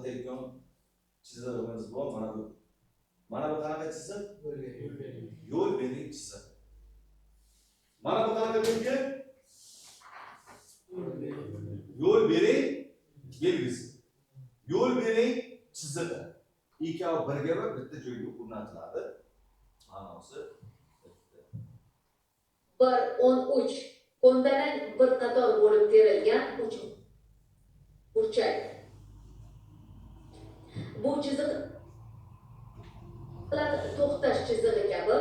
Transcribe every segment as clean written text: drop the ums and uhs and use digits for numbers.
ko'rsatayotgan chizig'imiz bor. Mana bu. Mana bu qanaqa chiziq? Yo'l bering chiziq. Mana bu qanaqa belgi? Yo'l bering belgisi. Yo'l bering chizig'i. Ikkovi birga bitta joyga o'rnatiladi. Ma'nosi 1-13 ko'ndalang bir qator bo'lib terilgan uch burchak. Bu chiziqlar to'xtash chizig'i kabi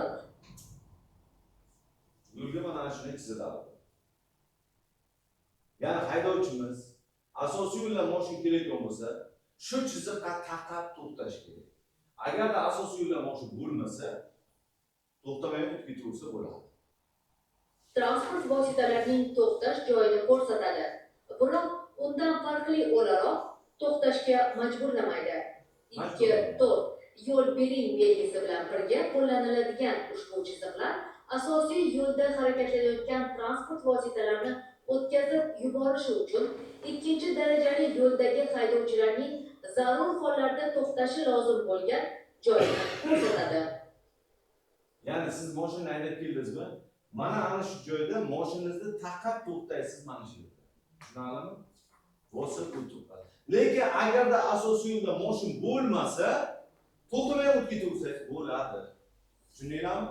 yo'lga mana shuni chiziladi. Ya'ni haydovchimiz asosiy yo'ldan mashina kelayotgan bo'lsa, shu chiziqqa taqab to'xtash kerak. Agarda asosiy yo'ldan mashina bo'lmasa, to'xtamay o'tib ketaversa bo'ladi. transport vositalarining to'xtash joyini ko'rsatadi. Biroq undan farqli o'laroq to'xtashga majburlamaydi. 2-4 yo'l bering belgisi bilan birga qo'llaniladigan ushbu chiziqlar asosiy yo'lda harakatlanayotgan transport vositalarini o'tkazib yuborishi uchun ikkinchi darajali yo'ldagi haydovchilarning zarur hollarda to'xtashi lozim bo'lgan joyni ko'rsatadi. Ya'ni siz mashina haydab keldingizmi? Mana ana shu joyda mashinangizni taqab to'xtaysiz mana shu yerda. Tushunarlimi? Bosib to'xtadi. Lekin agarda asosiy yo'lda mashina bo'lmasa, to'xtamay o'tib ketaversangiz bo'ladi. Tushundingizmi?